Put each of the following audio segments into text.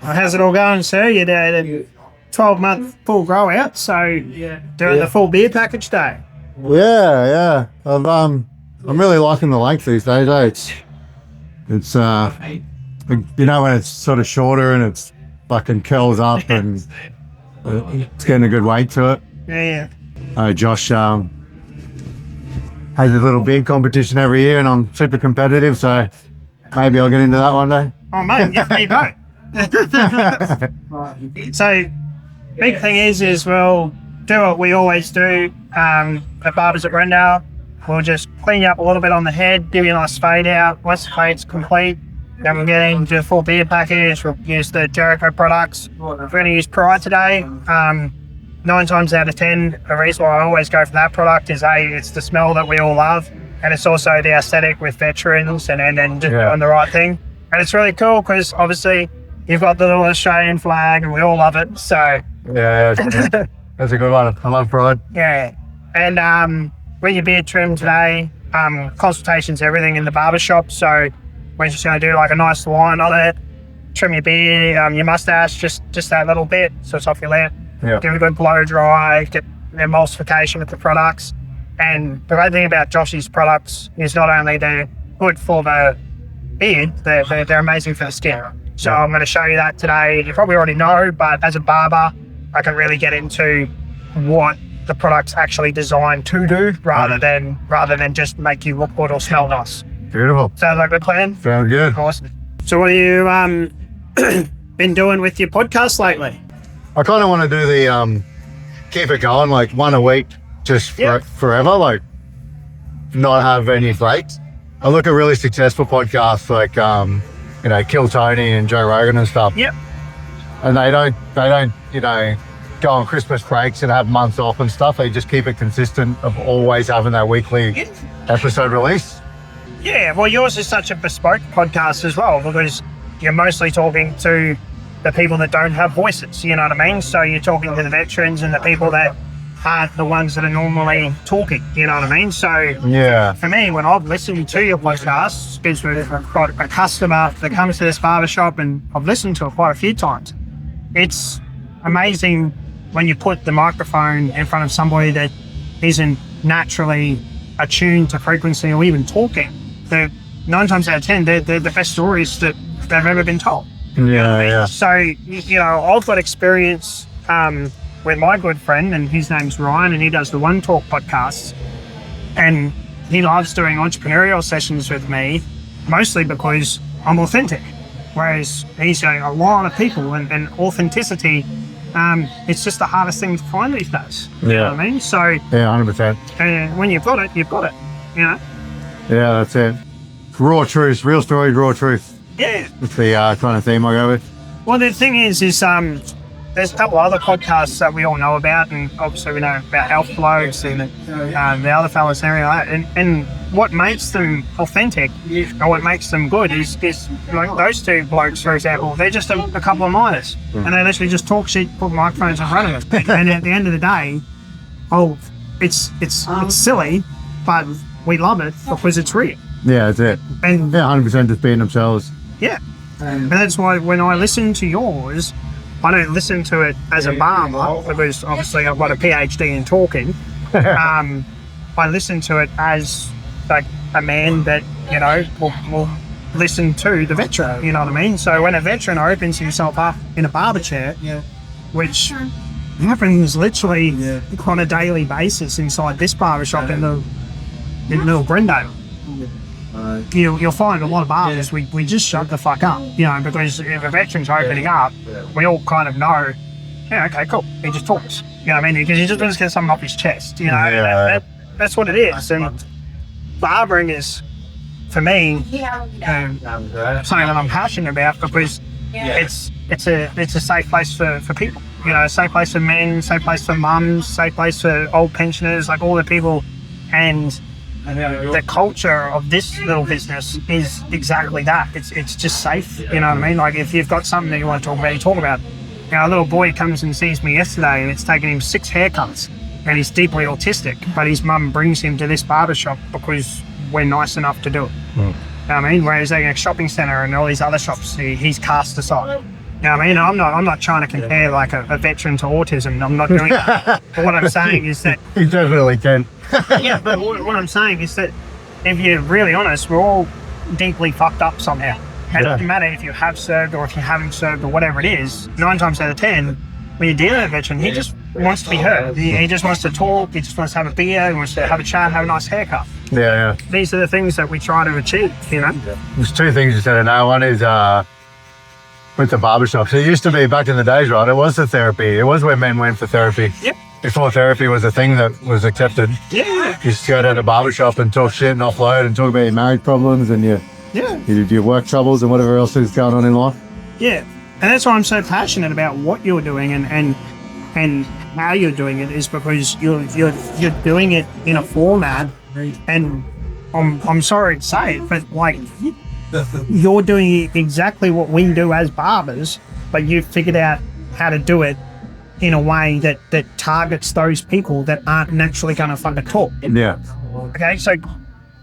How's it all going, sir? You did a 12-month full grow out, so doing the full beer package day. Yeah. I'm really liking the length these days. It's you know, when it's sort of shorter and it's fucking curls up and it's getting a good weight to it. Yeah. Josh has a little beer competition every year, and I'm super competitive, so maybe I'll get into that one day. Oh, mate, yeah, there you go. So, big thing is we'll do what we always do at Barbers at Brendale. We'll just clean you up a little bit on the head, give you a nice fade out. Once the fade's complete, then we'll get into a full beer package. We'll use the Jericho products. We're going to use Pride today. 9 times out of 10, the reason why I always go for that product is it's the smell that we all love, and it's also the aesthetic with veterans and just doing the right thing. And it's really cool because obviously you've got the little Australian flag and we all love it. So yeah, that's a good one. I love Pride. Yeah, and with your beard trim today, consultations, everything in the barbershop. So we're just going to do like a nice line on it, trim your beard, your mustache, just that little bit so it's off your lip. Yeah. Give it a good blow dry, get the emulsification with the products. And the great thing about Josh's products is not only they're good for the beard, they're amazing for the skin. So I'm going to show you that today. You probably already know, but as a barber, I can really get into what the product's actually designed to do rather than just make you look good or smell nice. Beautiful. Sounds like a good plan? Sounds good. Awesome. So what have you been doing with your podcast lately? I kind of want to do the keep it going, like one a week, just forever, like not have any breaks. I look at really successful podcasts like Kill Tony and Joe Rogan and stuff. Yep. And they don't go on Christmas breaks and have months off and stuff. They just keep it consistent of always having that weekly episode release. Yeah, well, yours is such a bespoke podcast as well because you're mostly talking to the people that don't have voices, you know what I mean? So you're talking to the veterans and the people that aren't the ones that are normally talking, you know what I mean? So for me, when I've listened to your podcast, because we've got a customer that comes to this barbershop and I've listened to it quite a few times, it's amazing when you put the microphone in front of somebody that isn't naturally attuned to frequency or even talking. The 9 times out of 10, they're the best stories that they've ever been told. Yeah. So, I've got experience with my good friend, and his name's Ryan, and he does the One Talk podcast. And he loves doing entrepreneurial sessions with me, mostly because I'm authentic. Whereas he's going a lot of people, and authenticity, it's just the hardest thing to find these days. You know what I mean? So, yeah, 100%. And when you've got it, you know? Yeah, that's it. Raw truth, real stories, raw truth. Yeah. That's the kind of theme I go with. Well, the thing is there's a couple of other podcasts that we all know about, and obviously we know about Health Blokes and the other fellas and everything like that. And what makes them authentic or what makes them good is like those two blokes, for example, they're just a couple of miners and they literally just talk shit, put microphones in front of them. And at the end of the day, it's silly, but we love it because it's real. Yeah, that's it. And 100% just being themselves. Yeah. And that's why when I listen to yours, I don't listen to it as a barber because obviously I've got a PhD in talking. I listen to it as like a man that, will listen to the veteran, you know what I mean? So when a veteran opens himself up in a barber chair, which happens literally on a daily basis inside this barbershop in Little Brendale, you'll find a lot of barbers, we just shut the fuck up, because if a veteran's opening up, we all kind of know, okay, cool, he just talks, you know what I mean? Because he just wants to get something off his chest, that's what it is. And barbering is, for me, something that I'm passionate about because it's a safe place for people, a safe place for men, safe place for mums, safe place for old pensioners, like all the people. And the culture of this little business is exactly that. It's just safe, you know what I mean? Like if you've got something that you want to talk about, you talk about it. A little boy comes and sees me yesterday and it's taken him 6 haircuts and he's deeply autistic, but his mum brings him to this barbershop because we're nice enough to do it. You know what I mean? Whereas in a shopping centre and all these other shops, he's cast aside. You Yeah, I mean, I'm not trying to compare like a veteran to autism. I'm not doing that. But what I'm saying is that You definitely can. yeah, but what I'm saying is that if you're really honest, we're all deeply fucked up somehow. It doesn't matter if you have served or if you haven't served or whatever it is. 9 times out of 10, when you're dealing with a veteran, he just wants to be heard. He just wants to talk. He just wants to have a beer. He wants to have a chat, have a nice haircut. Yeah. These are the things that we try to achieve, you know? There's 2 things you said in there. One is with the barbershops. It used to be back in the days, right? It was the therapy. It was where men went for therapy. Yep. Before therapy was a thing that was accepted. Yeah. You just go down to the barbershop and talk shit and offload and talk about your marriage problems and your work troubles and whatever else is going on in life. Yeah. And that's why I'm so passionate about what you're doing and how you're doing it, is because you're doing it in a format, and I'm sorry to say it, but like you're doing exactly what we do as barbers, but you've figured out how to do it in a way that targets those people that aren't naturally going to fucking talk. Yeah. Okay, so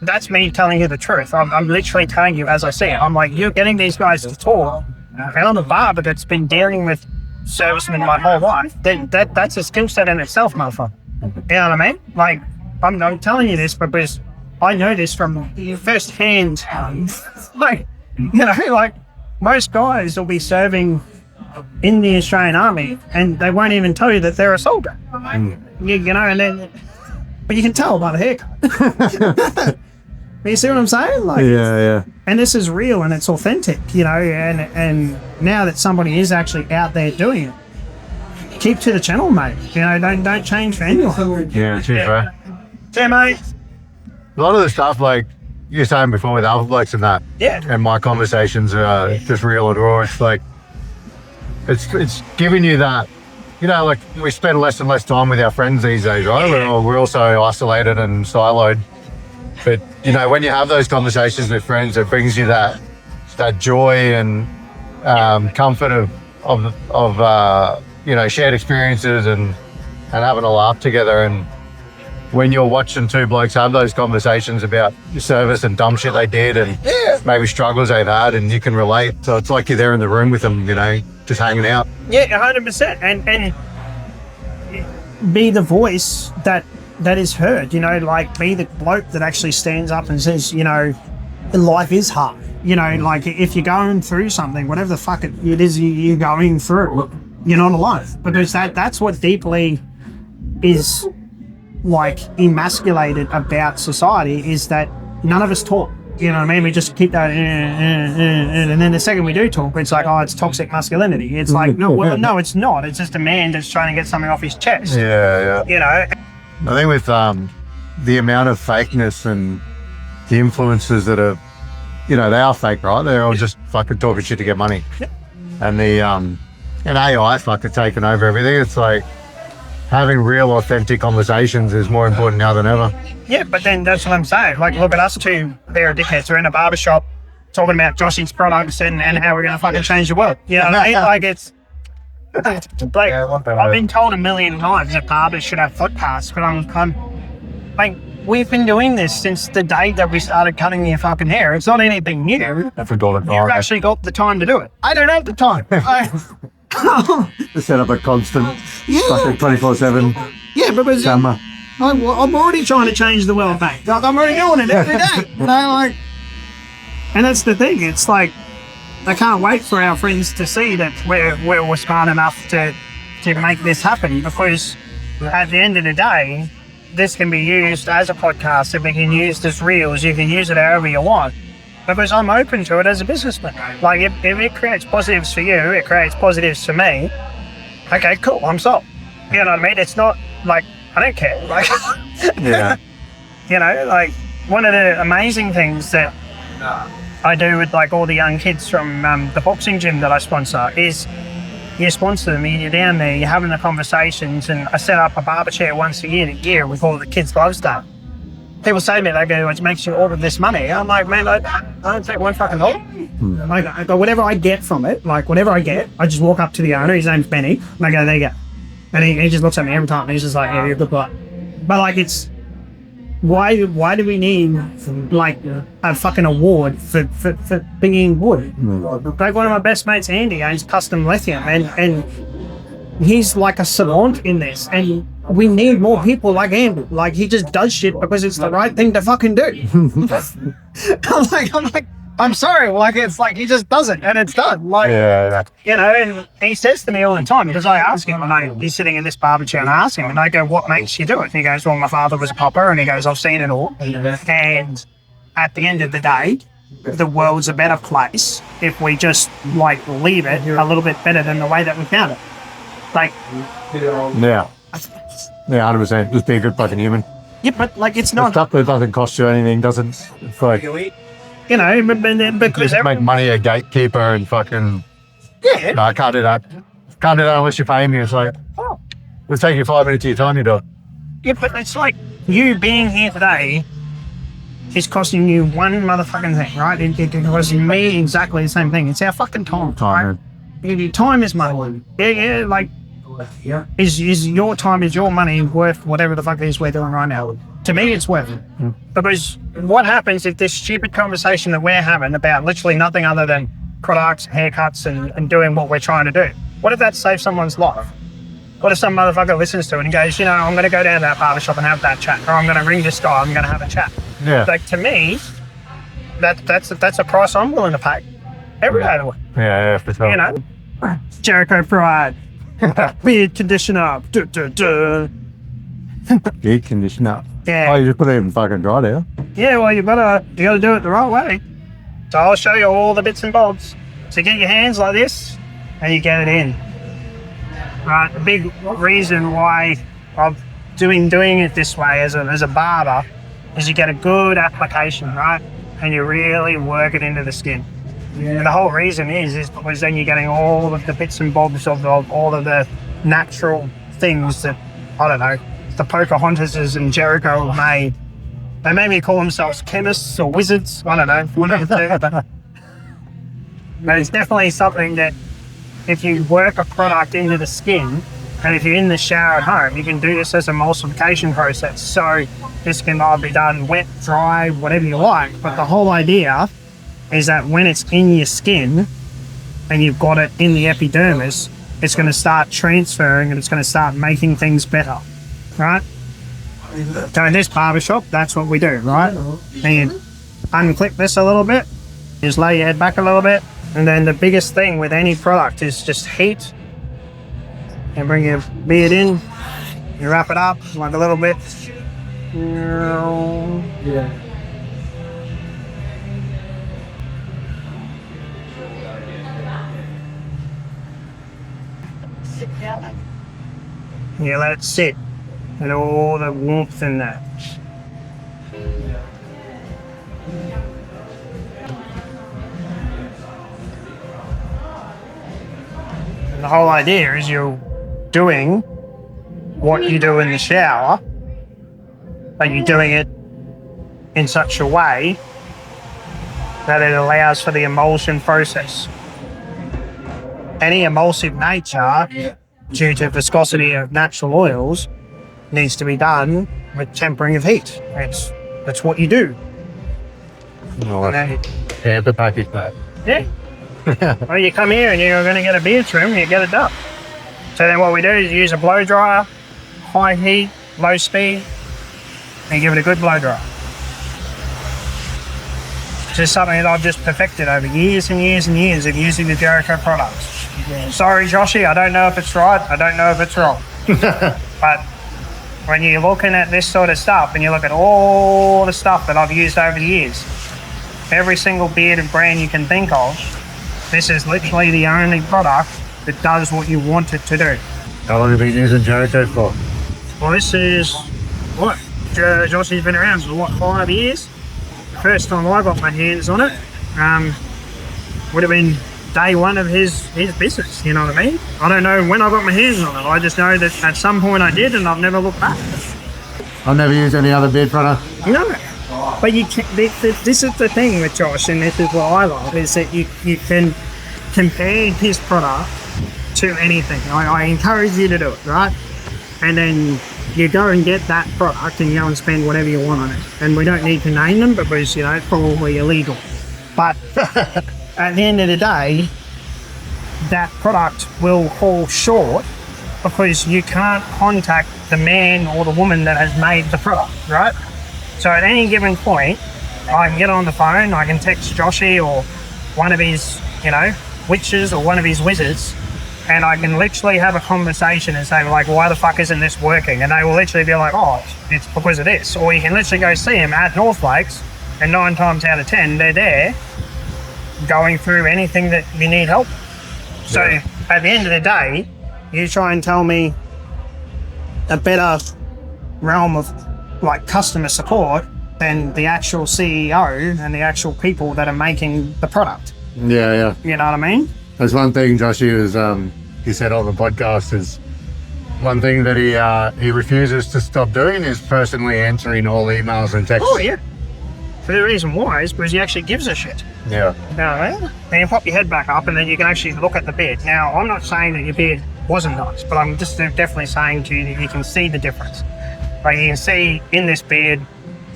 that's me telling you the truth. I'm literally telling you as I see it. I'm like, you're getting these guys to talk, and I'm a barber that's been dealing with servicemen my whole life. That's a skill set in itself, motherfucker. You know what I mean? Like, I'm telling you this because I know this from first hand. Like, you know, like most guys will be serving in the Australian Army and they won't even tell you that they're a soldier. You know, and then, but you can tell by the haircut. You see what I'm saying? Like, yeah. And this is real and it's authentic, you know, and now that somebody is actually out there doing it, keep to the channel, mate. You know, don't change for anyone. Yeah, cheers, bro. Yeah, mate. A lot of the stuff, like you were saying before with alpha blokes and that, and my conversations are just real and raw. It's like, it's giving you that, you know, like we spend less and less time with our friends these days, right? We're also isolated and siloed. But, you know, when you have those conversations with friends, it brings you that joy and comfort of you know, shared experiences and having a laugh together. And when you're watching 2 blokes have those conversations about your service and dumb shit they did and maybe struggles they've had, and you can relate. So it's like you're there in the room with them, you know, just hanging out. Yeah, 100%. And be the voice that is heard, you know, like be the bloke that actually stands up and says, you know, life is hard. You know, like if you're going through something, whatever the fuck it is you're going through, you're not alone. Because that's what deeply is like emasculated about society, is that none of us talk. You know what I mean? We just keep that, and then the second we do talk, it's like, oh, it's toxic masculinity. It's like, no, it's not. It's just a man that's trying to get something off his chest. Yeah. You know? I think with the amount of fakeness and the influences that are, you know, they are fake, right? They're all just fucking talking shit to get money. And the and AI fucking taking over everything. It's like having real authentic conversations is more important now than ever. Yeah, but then that's what I'm saying. Like, look at us 2 pair of dickheads. We're in a barbershop talking about Josh's products and how we're going to fucking change the world. You know what I mean? Like, it's like, I've been told 1,000,000 times that barbers should have podcasts, but I'm like, we've been doing this since the day that we started cutting your fucking hair. It's not anything new. You've actually got the time to do it. I don't have the time. To set up a constant fucking 24/7 because camera. I'm already trying to change the world back. Like, I'm already doing it every day. You know, like, and that's the thing. It's like, I can't wait for our friends to see that we're smart enough to make this happen, because at the end of the day, this can be used as a podcast, it can be used as reels, you can use it however you want, because I'm open to it as a businessman. Like, if it creates positives for you, it creates positives for me, okay, cool, I'm sold. You know what I mean? It's not like, I don't care. Like, Yeah. you know, like, one of the amazing things that I do with like all the young kids from the boxing gym that I sponsor is, you sponsor them, you're down there, you're having the conversations, and I set up a barber chair once a year with all the kids' gloves done. People say to me, they go, it makes you all of this money. I'm like, man, I don't take one fucking dollar. Like, I go, whatever I get from it, like whatever I get, I just walk up to the owner, his name's Benny, and I go, there you go. And he just looks at me every time, and he's just like, yeah, you're a good guy. But like, it's why do we need like a fucking award for being wood? Like one of my best mates, Andy, owns Custom Lithium, and he's like a savant in this, and we need more people like Andy. Like, he just does shit because it's the right thing to fucking do. I'm like, I'm sorry, like, it's like he just does it and it's done. Like, you know, and he says to me all the time, because I ask him, and he's sitting in this barber chair, and I ask him, and I go, what makes you do it? And he goes, well, my father was a popper, and he goes, I've seen it all. And at the end of the day, the world's a better place if we just, like, leave it a little bit better than the way that we found it. Like, yeah, 100%. Just be a good fucking human. Yeah, but like, it's The not, stuff that doesn't cost you anything doesn't. It's like you you know, because just make money a gatekeeper and fucking. yeah, No, I can't do that. Can't do that unless you pay me. It's like, it'll take you 5 minutes of your time. You do it. yeah, but it's like you being here today is costing you one motherfucking thing, right? It costs me exactly the same thing. It's our fucking time. Time. Right? Time is money. Yeah, like, is your time, is your money worth whatever the fuck it is we're doing right now? To me, it's worth it. Because what happens if this stupid conversation that we're having about literally nothing other than products, haircuts, and doing what we're trying to do, what if that saves someone's life? What if some motherfucker listens to it and goes, you know, I'm going to go down to that barbershop and have that chat, or I'm going to ring this guy, I'm going to have a chat. Yeah. Like, to me, that's a price I'm willing to pay every day of the week. Yeah, for sure. You know, Jericho Pride, beard conditioner, Beard conditioner. yeah. Oh, you just put it in fucking dry there. Yeah, well, you gotta do it the right way. So I'll show you all the bits and bobs. So get your hands like this, and you get it in. Right. The big reason why I'm doing it this way as a barber is you get a good application, right, and you really work it into the skin. And the whole reason is because then you're getting all of the bits and bobs of all of the natural things that, I don't know, the Pocahontases and Jericho have made. They maybe call themselves chemists or wizards, I don't know, whatever they do, but it's definitely something that if you work a product into the skin, and if you're in the shower at home, you can do this as a emulsification process. So this can either be done wet, dry, whatever you like, but the whole idea is that when it's in your skin and you've got it in the epidermis, it's going to start transferring and it's going to start making things better, right? So in this barbershop, that's what we do, right? And you unclip this a little bit, just lay your head back a little bit, and then the biggest thing with any product is just heat. And bring your beard in, you wrap it up like a little bit. Yeah. You let it sit, and all the warmth in that. And the whole idea is you're doing what you do in the shower, but you're doing it in such a way that it allows for the emulsion process. Any emulsive nature, due to viscosity of natural oils, needs to be done with tempering of heat. That's what you do. The package that. Yeah. Well, you come here and you're going to get a beard trim, you get it done. So then what we do is use a blow dryer, high heat, low speed, and give it a good blow dryer. It's just something that I've just perfected over years and years and years of using the Jericho products. Sorry, Joshy, I don't know if it's right, I don't know if it's wrong. But when you're looking at this sort of stuff and you look at all the stuff that I've used over the years, every single bearded brand you can think of, this is literally the only product that does what you want it to do. How long have you been using Jericho for? Well, this is, what, Joshy's been around for, what, 5 years? The first time I got my hands on it would have been day one of his business, you know what I mean? I don't know when I got my hands on it, I just know that at some point I did and I've never looked back. I've never used any other beard product. No, but you can, this is the thing with Josh, and this is what I love, is that you can compare his product to anything. I encourage you to do it, right? And then you go and get that product and you go and spend whatever you want on it. And we don't need to name them because, you know, it's probably illegal. But at the end of the day, that product will fall short because you can't contact the man or the woman that has made the product, right? So at any given point, I can get on the phone, I can text Joshy or one of his, you know, witches or one of his wizards, and I can literally have a conversation and say, like, why the fuck isn't this working? And they will literally be like, oh, it's because of this. Or you can literally go see them at North Lakes, and 9 times out of 10, they're there going through anything that you need help. So at the end of the day, you try and tell me a better realm of like customer support than the actual CEO and the actual people that are making the product. Yeah. You know what I mean? There's one thing Joshy was, he said on the podcast is one thing that he refuses to stop doing is personally answering all emails and texts. Oh yeah. For the reason why is because he actually gives a shit. Yeah. You know what I mean? And you pop your head back up and then you can actually look at the beard. Now, I'm not saying that your beard wasn't nice, but I'm just definitely saying to you that you can see the difference. Like you can see in this beard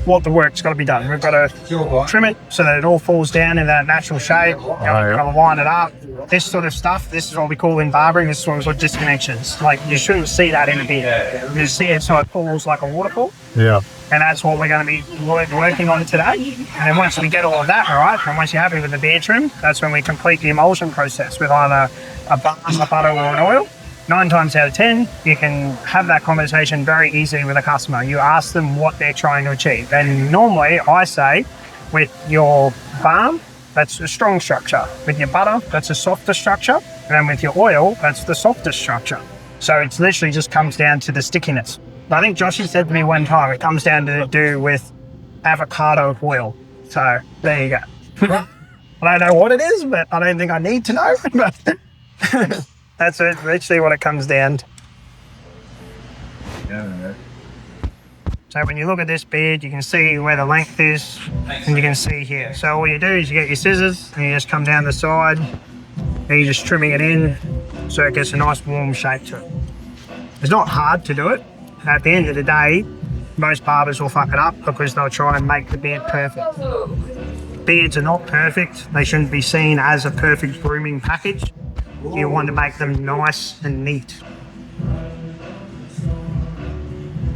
what the work's got to be done. We've got to trim it so that it all falls down in that natural shape. We've got to line it up. This sort of stuff, this is what we call in barbering, this is what we call disconnections. Like you shouldn't see that in a beard. You see it so it falls like a waterfall. Yeah. And that's what we're going to be working on today. And then once we get all of that, all right, and once you're happy with the beard trim, that's when we complete the emulsion process with either a balm, a butter, or an oil. 9 times out of 10, you can have that conversation very easily with a customer. You ask them what they're trying to achieve. And normally I say, with your balm, that's a strong structure. With your butter, that's a softer structure. And then with your oil, that's the softest structure. So it's literally just comes down to the stickiness. I think Joshy said to me one time, it comes down to do with avocado oil. So there you go. I don't know what it is, but I don't think I need to know. But that's literally what it comes down to. So when you look at this beard, you can see where the length is, and you can see here. So all you do is you get your scissors, and you just come down the side, and you're just trimming it in, so it gets a nice warm shape to it. It's not hard to do it. At the end of the day, most barbers will fuck it up because they'll try and make the beard perfect. Beards are not perfect. They shouldn't be seen as a perfect grooming package. You want to make them nice and neat.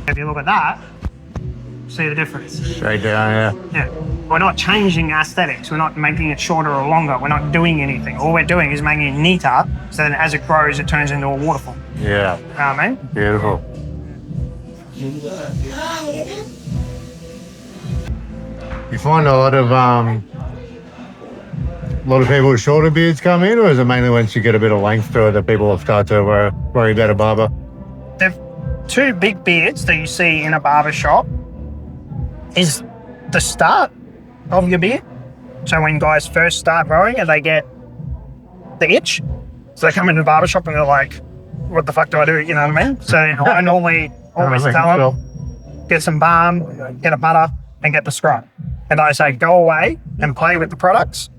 If you look at that, see the difference. Straight down, Yeah. We're not changing aesthetics. We're not making it shorter or longer. We're not doing anything. All we're doing is making it neater so that as it grows, it turns into a waterfall. Yeah. You know what I mean? Beautiful. You find a lot of people with shorter beards come in, or is it mainly once you get a bit of length to it that people start to worry about a barber? The 2 big beards that you see in a barber shop is the start of your beard. So when guys first start growing and they get the itch, so they come into the barber shop and they're like, what the fuck do I do? You know what I mean? So I normally always tell them, get some balm, get a butter, and get the scrub. And I say, go away and play with the products,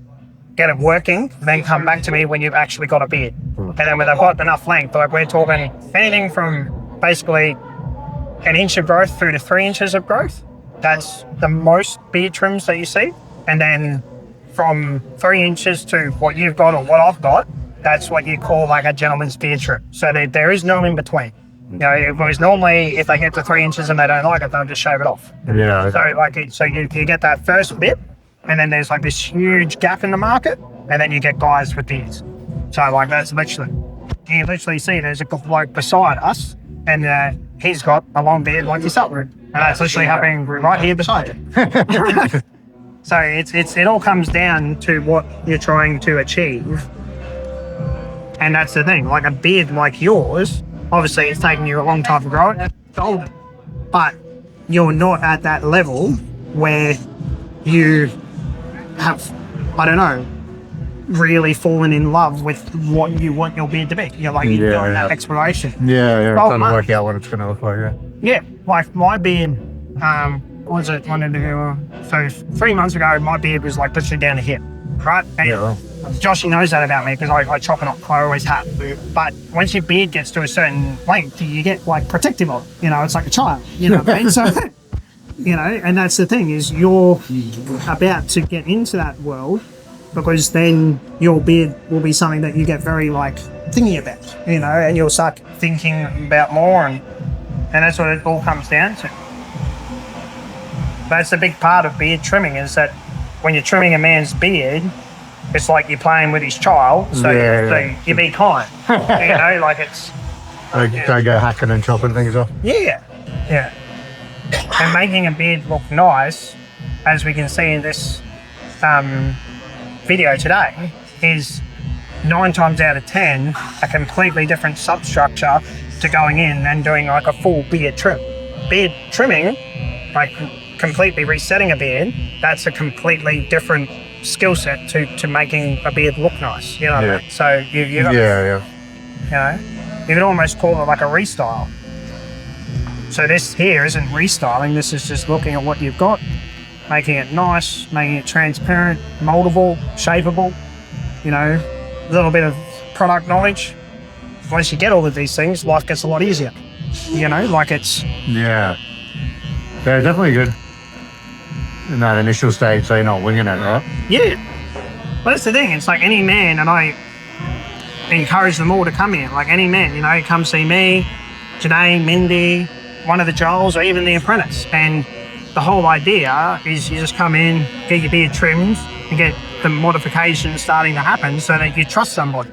get it working, then come back to me when you've actually got a beard. And then when they've got enough length, like we're talking anything from basically 1 inch of growth through to 3 inches of growth. That's the most beard trims that you see. And then from 3 inches to what you've got or what I've got, that's what you call like a gentleman's beard trim. So there is no in between. You know, because normally if they get to 3 inches and they don't like it, they'll just shave it off. Yeah. So you get that first bit, and then there's like this huge gap in the market, and then you get guys with beards. So like that's literally, you literally see there's a bloke beside us, and he's got a long beard like yourself, and that's literally happening right here beside you. So it all comes down to what you're trying to achieve, and that's the thing. Like a beard like yours. Obviously, it's taken you a long time to grow it, but you're not at that level where you have, I don't know, really fallen in love with what you want your beard to be. You're like, you're doing that exploration. Yeah, trying to work out what it's going to look like. Yeah, like my beard, what was it? So 3 months ago, my beard was like literally down to here, right? And Joshy knows that about me because I chop it off. I always have. But once your beard gets to a certain length, you get like protective of it. You know, it's like a child. You know what I mean? So, you know, and that's the thing is you're about to get into that world because then your beard will be something that you get very like thinking about. You know, and you'll start thinking about more, and that's what it all comes down to. That's the big part of beard trimming is that when you're trimming a man's beard, it's like you're playing with his child, so you be kind. You know, like it's... Don't go hacking and chopping things off. Yeah. And making a beard look nice, as we can see in this video today, is 9 times out of 10 a completely different substructure to going in and doing like a full beard trim. Beard trimming, like completely resetting a beard, that's a completely different skill set to making a beard look nice. You know what I mean? So you got, you know, you could almost call it like a restyle. So this here isn't restyling, this is just looking at what you've got, making it nice, making it transparent, moldable, shapeable, you know, a little bit of product knowledge. Once you get all of these things, life gets a lot easier. You know, like it's... Yeah, definitely good in that initial stage, so you're not winging it, right? Yeah. But that's the thing, it's like any man, and I encourage them all to come here, like any man, you know, come see me, Janae, Mindy, one of the Joels, or even the apprentice. And the whole idea is you just come in, get your beard trimmed, and get the modifications starting to happen so that you trust somebody.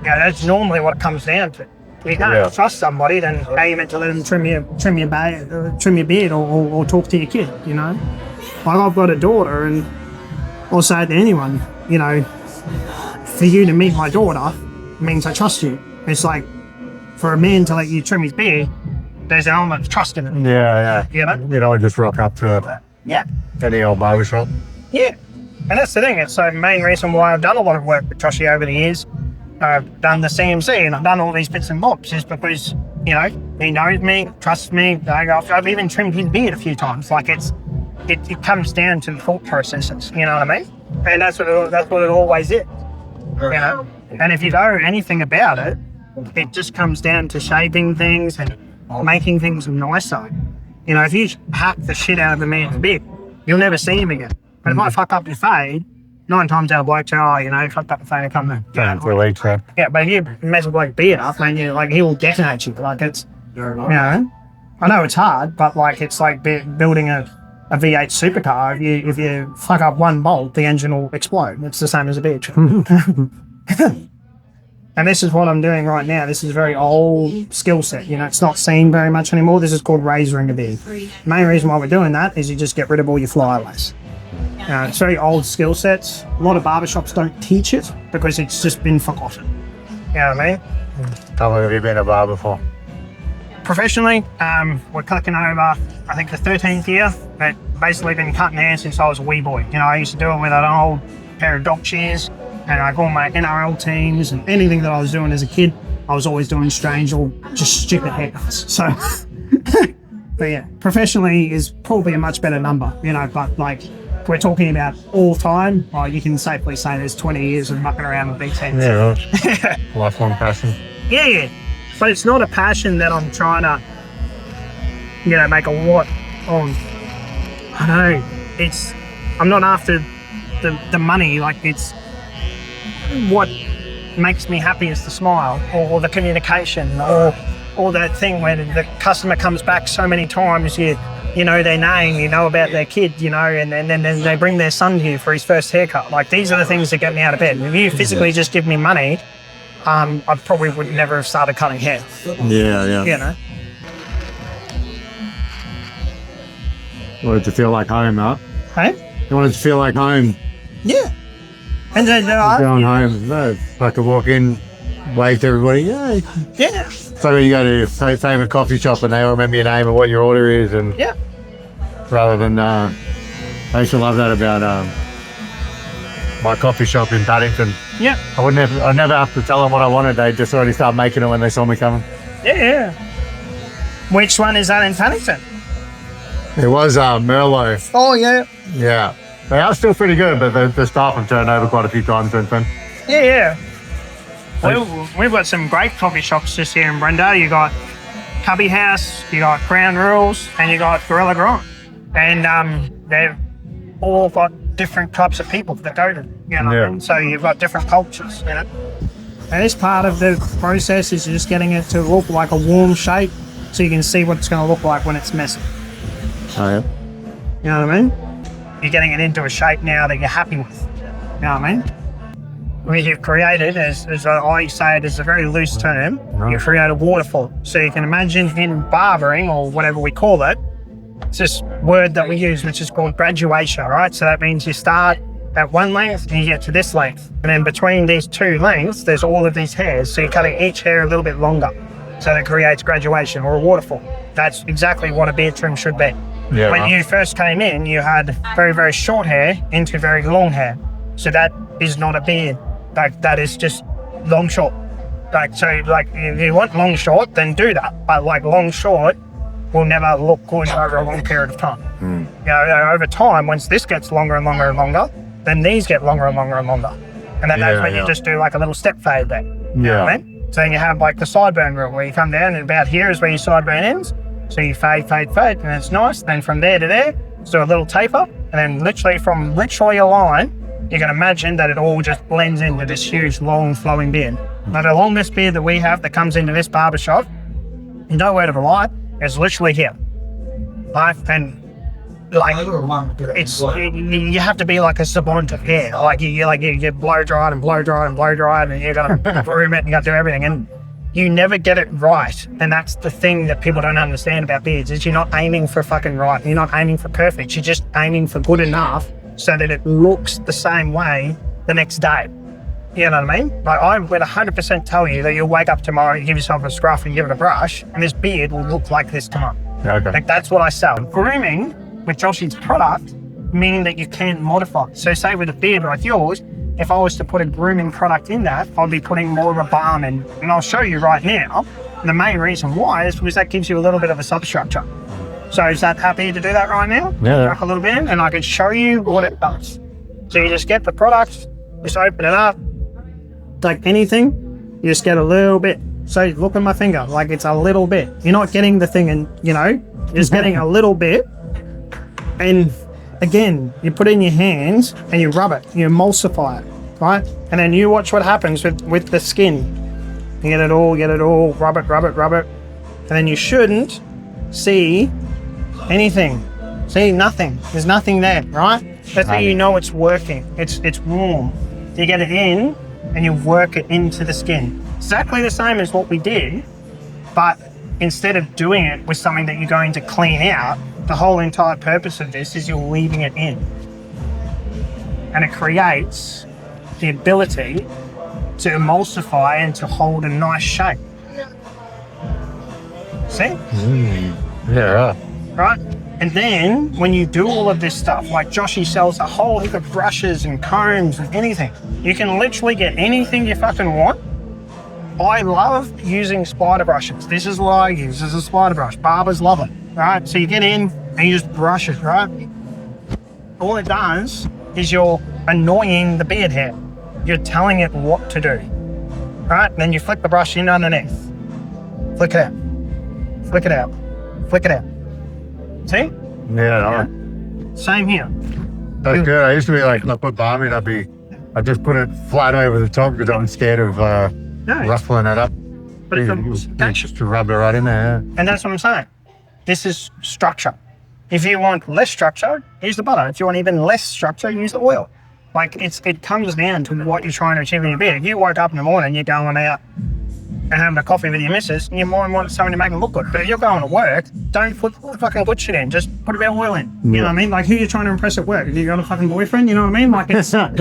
Yeah, that's normally what it comes down to. If you can't trust somebody, then how are you meant to let them trim your beard or talk to your kid, you know? Like I've got a daughter, and I'll say to anyone, you know, for you to meet my daughter means I trust you. It's like for a man to let you trim his beard, there's an element of trust in it. Yeah. You know? You don't just rock up to any old barbershop. Yeah. And that's the thing. It's the main reason why I've done a lot of work with Joshy over the years. I've done the CMC and I've done all these bits and bobs is because, you know, he knows me, trusts me. I've even trimmed his beard a few times. Like it comes down to the thought processes, you know what I mean? And that's what it always is, you know? And if you know anything about it, it just comes down to shaping things and making things nicer. You know, if you hack the shit out of the man's beard, you'll never see him again. But if I fuck up your fade, 9 times out of bloke say, oh, you know, fucked up the fade, come there. Yeah, but if you mess with like beard up, man, you like he will detonate you. Like it's, you know, I know it's hard, but like it's like building a V8 supercar. If you fuck up one bolt, the engine will explode. It's the same as a beard trim. And this is what I'm doing right now. This is a very old skill set. You know, it's not seen very much anymore. This is called razoring a beard. The main reason why we're doing that is you just get rid of all your flyaways. It's very old skill sets. A lot of barbershops don't teach it because it's just been forgotten. You know what I mean? How long have you been a barber for? Professionally, we're clicking over, I think, the 13th year. But basically been cutting hair since I was a wee boy. You know, I used to do it with an old pair of dock shears, and like all my NRL teams and anything that I was doing as a kid, I was always doing strange or just stupid haircuts. So, but yeah, professionally is probably a much better number, you know, but like we're talking about all time, well, you can safely say there's 20 years of mucking around with big heads. Yeah, right. Lifelong passion. Yeah. But it's not a passion that I'm trying to, you know, make a lot of. I don't know. I'm not after the money. Like it's what makes me happy is the smile or the communication or that thing where the customer comes back so many times, you know their name, you know about their kid, you know, and then they bring their son here for his first haircut. Like these are the things that get me out of bed. If you physically just give me money, I probably would never have started cutting hair. Yeah. You know? You wanted to feel like home, huh? Hey? You wanted to feel like home. Yeah. And then going home, no, I could walk in, wave to everybody, yay. Yeah. So when you go to your favourite coffee shop and they all remember your name and what your order is, and rather than, I used to love that about my coffee shop in Paddington. Yeah. I'd never have to tell them what I wanted. They'd just already start making it when they saw me coming. Yeah. Which one is that in Paddington? It was Merlot. Oh, yeah. Yeah. They are still pretty good, but the staff have turned over quite a few times since then. Yeah. We've got some great coffee shops just here in Brendale. You got Cubby House, you got Crown Rules, and you got Gorilla Grind. And they've all got different types of people that go to them, you know what I mean? So you've got different cultures, you know. And this part of the process is just getting it to look like a warm shape so you can see what it's going to look like when it's messy. Oh, yeah. You know what I mean? You're getting it into a shape now that you're happy with. You know what I mean? What you've created, as I say it is a very loose term, you create a waterfall. So you can imagine in barbering, or whatever we call it, it's this word that we use which is called graduation, right? So that means you start at one length and you get to this length. And then between these two lengths, there's all of these hairs. So you're cutting each hair a little bit longer. So that creates graduation or a waterfall. That's exactly what a beard trim should be. Yeah, when you first came in, you had very, very short hair into very long hair. So that is not a beard. Like, that is just long short. Like, so like if you want long short, then do that. But like long short will never look good over a long period of time. You know, over time, once this gets longer and longer and longer, then these get longer and longer and longer. And then that's when you just do like a little step fade there. You know what I mean? So then you have like the sideburn rule where you come down and about here is where your sideburn ends. So you fade, fade, fade, and it's nice. Then from there to there, so a little taper, and then literally from literally a line, you can imagine that it all just blends into this huge, long, flowing beard. Now, the longest beard that we have that comes into this barbershop, no word of a lie, is literally here. Right? And like, it's, you have to be like a savant of hair. Like, you blow dried and blow dried and blow dried, and you gotta groom it and you gotta do everything. And you never get it right. And that's the thing that people don't understand about beards, is you're not aiming for fucking right. You're not aiming for perfect. You're just aiming for good enough so that it looks the same way the next day. You know what I mean? Like, I would 100% tell you that you'll wake up tomorrow, you give yourself a scruff and give it a brush, and this beard will look like this tomorrow. Okay. Like, that's what I sell. Grooming with Joshy's product, meaning that you can modify. So say with a beard like yours, if I was to put a grooming product in that, I'll be putting more of a balm in. And I'll show you right now. The main reason why is because that gives you a little bit of a substructure. So is that happy to do that right now? Yeah. Back a little bit in, and I can show you what it does. So you just get the product, just open it up, like anything, you just get a little bit. So look at my finger, like it's a little bit. You're not getting the thing, and you know, you're just getting a little bit. And again, you put it in your hands and you rub it, you emulsify it, right? And then you watch what happens with the skin. You get it all, rub it. And then you shouldn't see anything. See nothing. There's nothing there, right? That's how you know it's working. It's warm. You get it in and you work it into the skin. Exactly the same as what we did, but instead of doing it with something that you're going to clean out, the whole entire purpose of this is you're leaving it in. And it creates the ability to emulsify and to hold a nice shape. See? Yeah, right. Right? And then when you do all of this stuff, like Joshy sells a whole heap of brushes and combs and anything. You can literally get anything you fucking want. I love using spider brushes. This is what I use as a spider brush. Barbers love it, right? So you get in and you just brush it, right? All it does is you're annoying the beard hair. You're telling it what to do, right? And then you flick the brush in underneath. Flick it out. Flick it out. Flick it out. See? Yeah. Same here. That's good. I used to be like, when I put balm in, I'd just put it flat over the top because I'm scared of ruffling it up. But it's just to rub it right in there. And that's what I'm saying. This is structure. If you want less structure, use the butter. If you want even less structure, use the oil. Like, it comes down to what you're trying to achieve in your beard. If you woke up in the morning, you're going out and having a coffee with your missus, and you more and want something to make it look good. But if you're going to work, don't put the fucking good shit in. Just put a bit of oil in. You know what I mean? Like, who you're trying to impress at work? Have you got a fucking boyfriend? You know what I mean? Like, it's I'm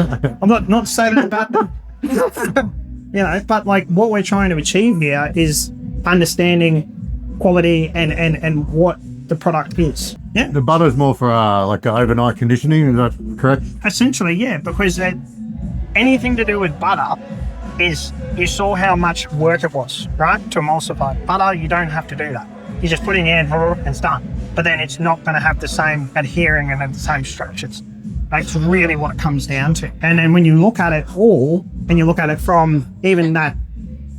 not saying that about them. You know, but like what we're trying to achieve here is understanding quality and what the product is. Yeah. The butter's more for like overnight conditioning, is that correct? Essentially, yeah, because anything to do with butter is, you saw how much work it was, right? To emulsify. Butter, you don't have to do that. You just put it in your hand and it's done. But then it's not going to have the same adhering and the same structures. That's really what it comes down to. And then when you look at it all, and you look at it from even that,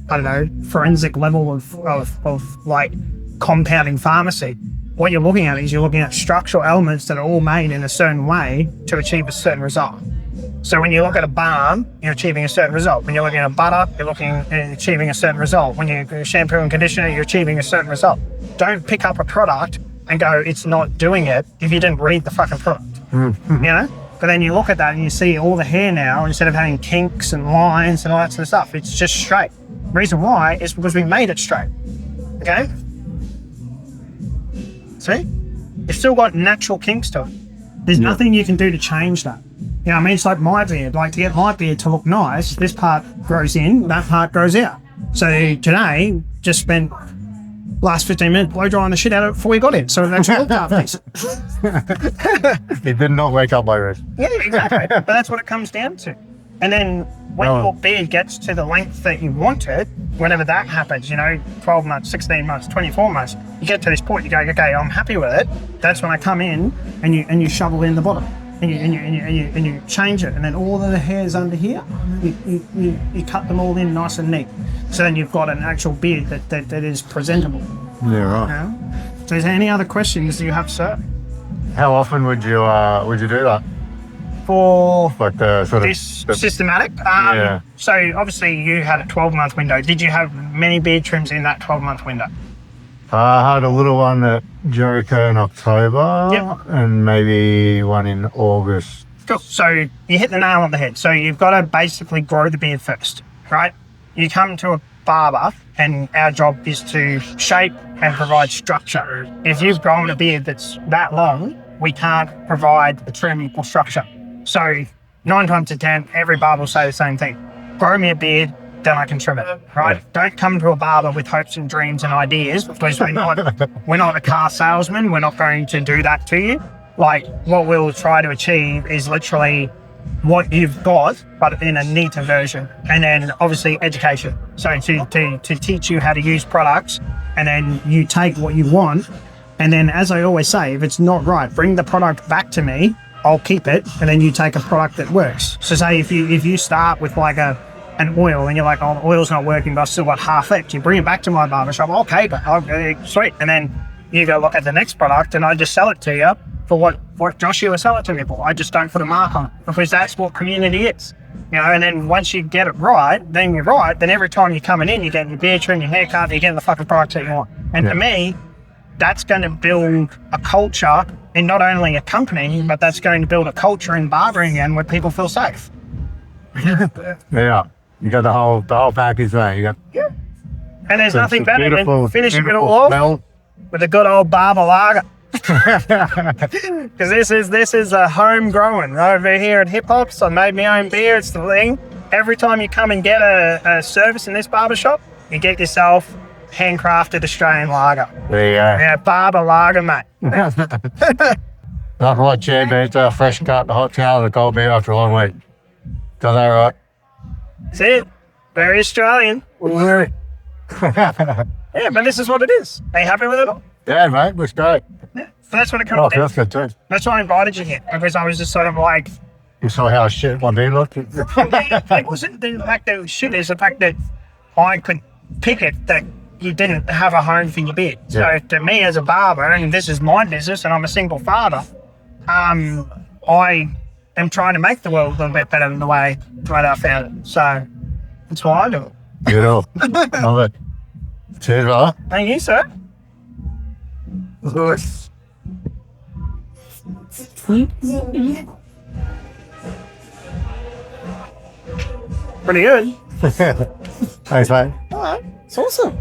I don't know, forensic level of like compounding pharmacy, what you're looking at is you're looking at structural elements that are all made in a certain way to achieve a certain result. So when you look at a balm, you're achieving a certain result. When you're looking at butter, you're looking at achieving a certain result. When you shampoo and conditioner, you're achieving a certain result. Don't pick up a product and go, it's not doing it, if you didn't read the fucking product, you know? But then you look at that and you see all the hair now, instead of having kinks and lines and all that sort of stuff, it's just straight. The reason why is because we made it straight, okay? See? It's still got natural kinks to it. There's nothing you can do to change that. You know what I mean? It's like my beard. Like, to get my beard to look nice, this part grows in, that part grows out. So today, just spent last 15 minutes blow drying the shit out of it before we got in. So it actually looked half decent. It did not wake up my wrist. Yeah, exactly. But that's what it comes down to. And then when your beard gets to the length that you want it, whenever that happens, you know, 12 months, 16 months, 24 months, you get to this point, you go, okay, I'm happy with it. That's when I come in and you shovel in the bottom. And you change it, and then all of the hairs under here, you cut them all in nice and neat. So then you've got an actual beard that is presentable. Yeah, right. You know? So is there any other questions you have, sir? How often would you do that? For like the sort this systematic? Yeah. So obviously you had a 12-month window. Did you have many beard trims in that 12-month window? I had a little one at Jericho in October, and maybe one in August. Cool. So you hit the nail on the head. So you've got to basically grow the beard first, right? You come to a barber, and our job is to shape and provide structure. If you've grown a beard that's that long, we can't provide the trim or structure. So 9 times out of 10, every barber will say the same thing. Grow me a beard, then I can trim it, right? Don't come to a barber with hopes and dreams and ideas, because we're not a car salesman. We're not going to do that to you. Like, what we'll try to achieve is literally what you've got, but in a neater version. And then obviously education. So to teach you how to use products, and then you take what you want. And then, as I always say, if it's not right, bring the product back to me, I'll keep it. And then you take a product that works. So say if you start with like an oil and you're like, oh, the oil's not working, but I've still got half it. You bring it back to my barbershop, okay, but sweet. And then you go look at the next product and I just sell it to you for what Joshua was selling it to me for. I just don't put a mark on it, because that's what community is. You know, and then once you get it right, then you're right. Then every time you're coming in, you're getting your beard trim, your haircut, you're getting the fucking products that you want. And to me, that's going to build a culture in not only a company, but that's going to build a culture in barbering again where people feel safe. Yeah. You got the whole package there. You got And there's nothing better than finishing it all off with a good old Barber lager. Because this is a home growing over here at Hip Hops. I made my own beer. It's the thing. Every time you come and get a service in this barbershop, you get yourself handcrafted Australian lager. There you go. Yeah, Barber lager, mate. Nothing like chair beer, fresh cut, the hot towel, the cold beer after a long week. Got that right? That's it. Very Australian. Yeah, but this is what it is. Are you happy with it all? Yeah, mate, looks great. Yeah. So that's what it comes down. That's good too. That's why I invited you here, because I was just sort of like... You saw how shit my beard looked? It wasn't the fact that it was shit, it's the fact that I could pick it that you didn't have a home for your beard. Yeah. So to me as a barber, and this is my business and I'm a single father, I am trying to make the world a little bit better than the way I found it. So that's why I do it. Beautiful. Love it. Cheers, brother. Thank you, sir. Pretty good. Thanks, mate. All right, it's awesome.